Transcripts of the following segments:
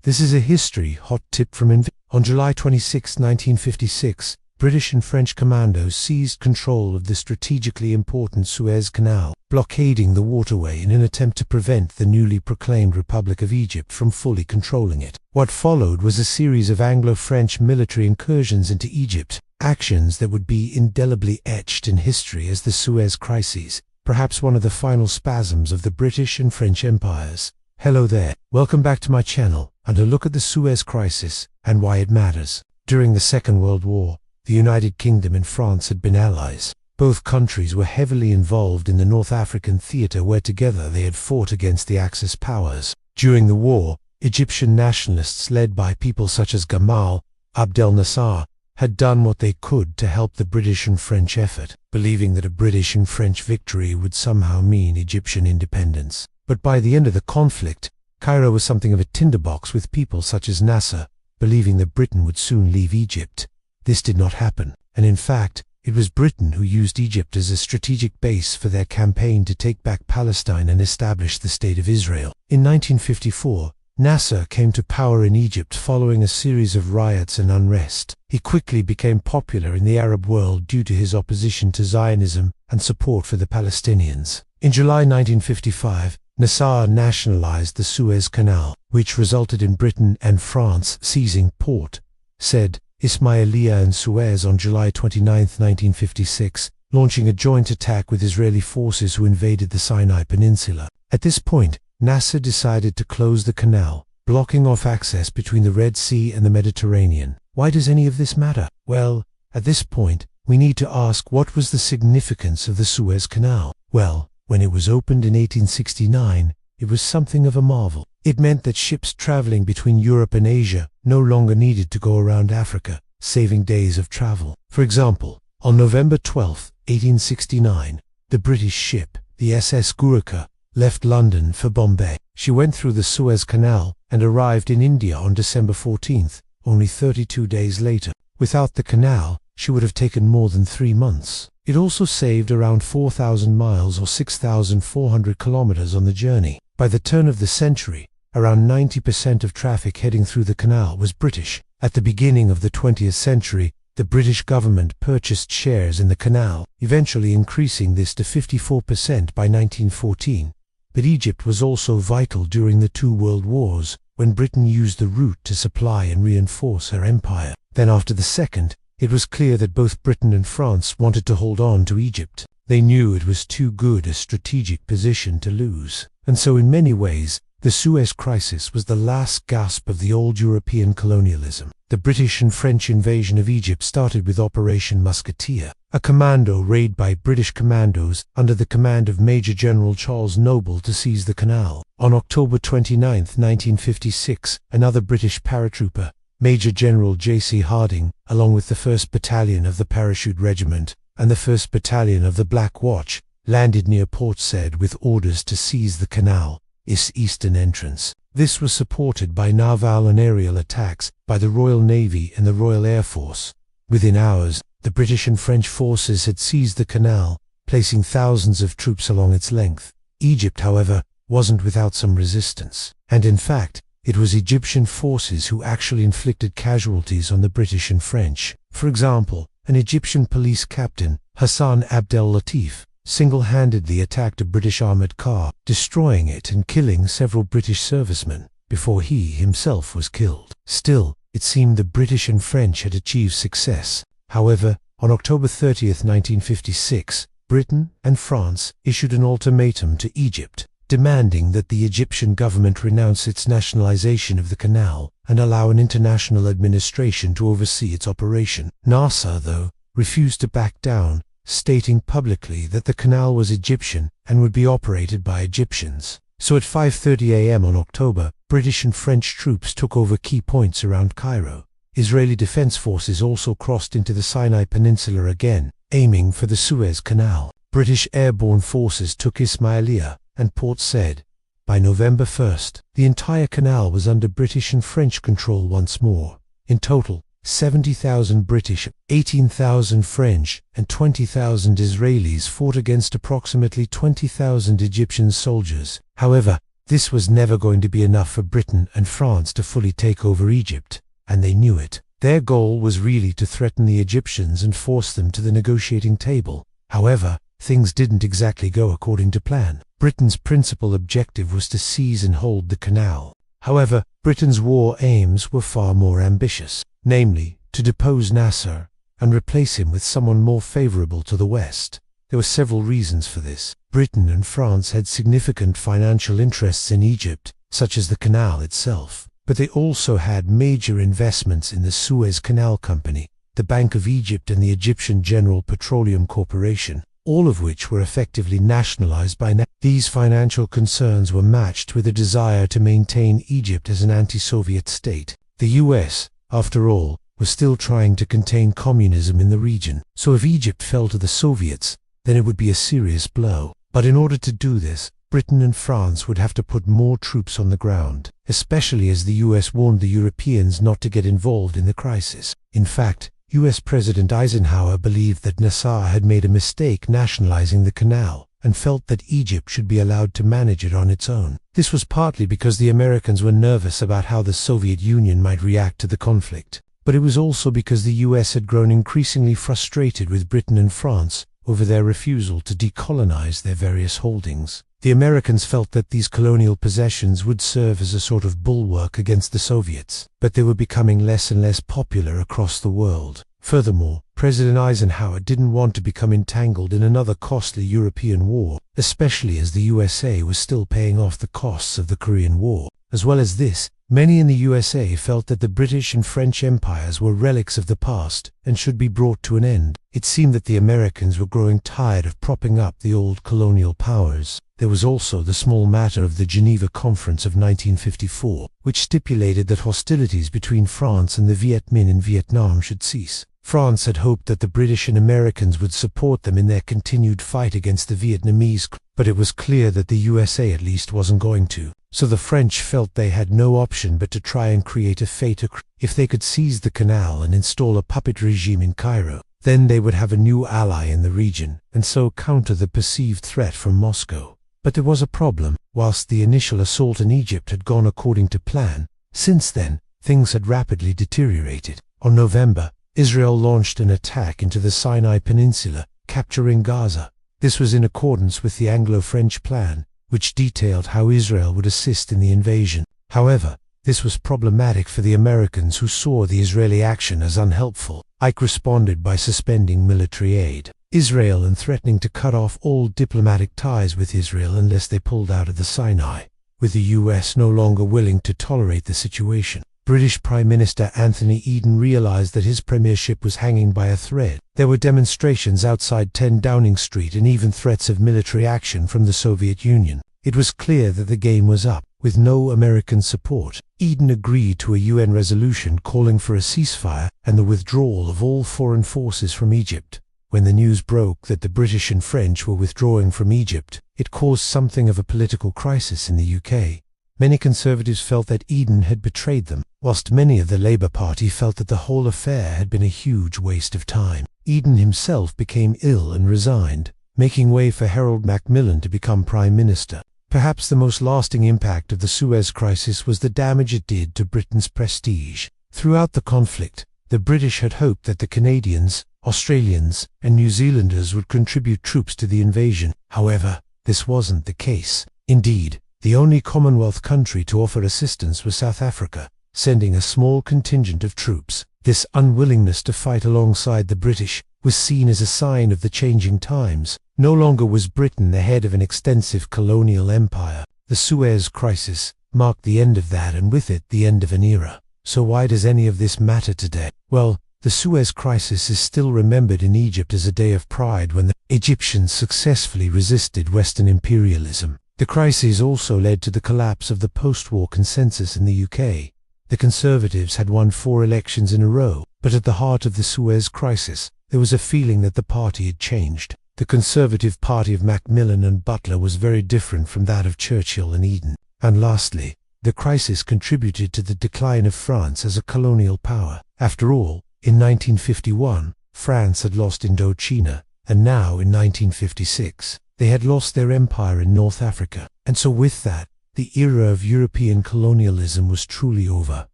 This is a history hot tip from On July 26, 1956, British and French commandos seized control of the strategically important Suez Canal, blockading the waterway in an attempt to prevent the newly proclaimed Republic of Egypt from fully controlling it. What followed was a series of Anglo-French military incursions into Egypt, actions that would be indelibly etched in history as the Suez Crisis, perhaps one of the final spasms of the British and French empires. Hello there, welcome back to my channel, and a look at the Suez Crisis and why it matters. During the Second World War, the United Kingdom and France had been allies. Both countries were heavily involved in the North African theatre where together they had fought against the Axis powers. During the war, Egyptian nationalists led by people such as Gamal Abdel Nasser had done what they could to help the British and French effort, believing that a British and French victory would somehow mean Egyptian independence. But by the end of the conflict, Cairo was something of a tinderbox with people such as Nasser, believing that Britain would soon leave Egypt. This did not happen, and in fact, it was Britain who used Egypt as a strategic base for their campaign to take back Palestine and establish the State of Israel. In 1954, Nasser came to power in Egypt following a series of riots and unrest. He quickly became popular in the Arab world due to his opposition to Zionism and support for the Palestinians. In July 1955, Nasser nationalized the Suez Canal, which resulted in Britain and France seizing Port Said, Ismailia and Suez on July 29, 1956, launching a joint attack with Israeli forces who invaded the Sinai Peninsula. At this point, Nasser decided to close the canal, blocking off access between the Red Sea and the Mediterranean. Why does any of this matter? Well, at this point, we need to ask what was the significance of the Suez Canal. Well, when it was opened in 1869, it was something of a marvel. It meant that ships traveling between Europe and Asia no longer needed to go around Africa, saving days of travel. For example, on November 12, 1869, the British ship, the SS Gurukha, left London for Bombay. She went through the Suez Canal and arrived in India on December 14, only 32 days later. Without the canal, she would have taken more than 3 months. It also saved around 4,000 miles or 6,400 kilometers on the journey. By the turn of the century, around 90% of traffic heading through the canal was British. At the beginning of the 20th century, the British government purchased shares in the canal, eventually increasing this to 54% by 1914. But Egypt was also vital during the two world wars, when Britain used the route to supply and reinforce her empire. Then after the second, it was clear that both Britain and France wanted to hold on to Egypt. They knew it was too good a strategic position to lose. And so in many ways, the Suez Crisis was the last gasp of the old European colonialism. The British and French invasion of Egypt started with Operation Musketeer, a commando raid by British commandos under the command of Major General Charles Noble to seize the canal. On October 29, 1956, another British paratrooper, Major General J.C. Harding, along with the 1st Battalion of the Parachute Regiment and the 1st Battalion of the Black Watch, landed near Port Said with orders to seize the canal, its eastern entrance. This was supported by naval and aerial attacks by the Royal Navy and the Royal Air Force. Within hours, the British and French forces had seized the canal, placing thousands of troops along its length. Egypt, however, wasn't without some resistance, and in fact, it was Egyptian forces who actually inflicted casualties on the British and French. For example, an Egyptian police captain, Hassan Abdel Latif, single-handedly attacked a British armoured car, destroying it and killing several British servicemen, before he himself was killed. Still, it seemed the British and French had achieved success. However, on October 30, 1956, Britain and France issued an ultimatum to Egypt, demanding that the Egyptian government renounce its nationalization of the canal and allow an international administration to oversee its operation. Nasser, though, refused to back down, stating publicly that the canal was Egyptian and would be operated by Egyptians. So at 5:30 a.m. on October, British and French troops took over key points around Cairo. Israeli defense forces also crossed into the Sinai Peninsula again, aiming for the Suez Canal. British airborne forces took Ismailia and Port Said. By November 1st, the entire canal was under British and French control once more. In total, 70,000 British, 18,000 French, and 20,000 Israelis fought against approximately 20,000 Egyptian soldiers. However, This was never going to be enough for Britain and France to fully take over Egypt, and they knew it. Their goal was really to threaten the Egyptians and force them to the negotiating table. However, things didn't exactly go according to plan. Britain's principal objective was to seize and hold the canal. However, Britain's war aims were far more ambitious, namely, to depose Nasser and replace him with someone more favorable to the West. There were several reasons for this. Britain and France had significant financial interests in Egypt, such as the canal itself, but they also had major investments in the Suez Canal Company, the Bank of Egypt and the Egyptian General Petroleum Corporation, all of which were effectively nationalized by now. These financial concerns were matched with a desire to maintain Egypt as an anti-Soviet state. The US, after all, was still trying to contain communism in the region, so if Egypt fell to the Soviets, then it would be a serious blow. But in order to do this, Britain and France would have to put more troops on the ground, especially as the US warned the Europeans not to get involved in the crisis. In fact, US President Eisenhower believed that Nasser had made a mistake nationalizing the canal, and felt that Egypt should be allowed to manage it on its own. This was partly because the Americans were nervous about how the Soviet Union might react to the conflict, but it was also because the US had grown increasingly frustrated with Britain and France over their refusal to decolonize their various holdings. The Americans felt that these colonial possessions would serve as a sort of bulwark against the Soviets, but they were becoming less and less popular across the world. Furthermore, President Eisenhower didn't want to become entangled in another costly European war, especially as the USA was still paying off the costs of the Korean War. As well as this, many in the USA felt that the British and French empires were relics of the past and should be brought to an end. It seemed that the Americans were growing tired of propping up the old colonial powers. There was also the small matter of the Geneva Conference of 1954, which stipulated that hostilities between France and the Viet Minh in Vietnam should cease. France had hoped that the British and Americans would support them in their continued fight against the Vietnamese, but it was clear that the USA at least wasn't going to. So the French felt they had no option but to try and create a fait accompli. If they could seize the canal and install a puppet regime in Cairo, then they would have a new ally in the region, and so counter the perceived threat from Moscow. But there was a problem. Whilst the initial assault in Egypt had gone according to plan, since then, things had rapidly deteriorated. On November, Israel launched an attack into the Sinai Peninsula, capturing Gaza. This was in accordance with the Anglo-French plan, which detailed how Israel would assist in the invasion. However, this was problematic for the Americans, who saw the Israeli action as unhelpful. Ike responded by suspending military aid Israel and threatening to cut off all diplomatic ties with Israel unless they pulled out of the Sinai, with the US no longer willing to tolerate the situation. British Prime Minister Anthony Eden realized that his premiership was hanging by a thread. There were demonstrations outside 10 Downing Street and even threats of military action from the Soviet Union. It was clear that the game was up. With no American support, Eden agreed to a UN resolution calling for a ceasefire and the withdrawal of all foreign forces from Egypt. When the news broke that the British and French were withdrawing from Egypt, it caused something of a political crisis in the UK. Many Conservatives felt that Eden had betrayed them, whilst many of the Labour Party felt that the whole affair had been a huge waste of time. Eden himself became ill and resigned, making way for Harold Macmillan to become Prime Minister. Perhaps the most lasting impact of the Suez Crisis was the damage it did to Britain's prestige. Throughout the conflict, the British had hoped that the Canadians, Australians, and New Zealanders would contribute troops to the invasion. However, this wasn't the case. Indeed, the only Commonwealth country to offer assistance was South Africa, sending a small contingent of troops. This unwillingness to fight alongside the British was seen as a sign of the changing times. No longer was Britain the head of an extensive colonial empire. The Suez Crisis marked the end of that, and with it the end of an era. So why does any of this matter today? Well, the Suez Crisis is still remembered in Egypt as a day of pride when the Egyptians successfully resisted Western imperialism. The crisis also led to the collapse of the post-war consensus in the UK. The Conservatives had won 4 elections in a row, but at the heart of the Suez Crisis, there was a feeling that the party had changed. The Conservative Party of Macmillan and Butler was very different from that of Churchill and Eden. And lastly, the crisis contributed to the decline of France as a colonial power. After all, in 1951, France had lost Indochina, and now in 1956, they had lost their empire in North Africa. And so with that, The era of European colonialism was truly over.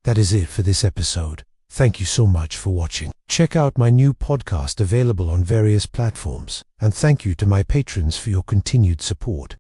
That is it for this episode. Thank you so much for watching. Check out my new podcast available on various platforms. And thank you to my patrons for your continued support.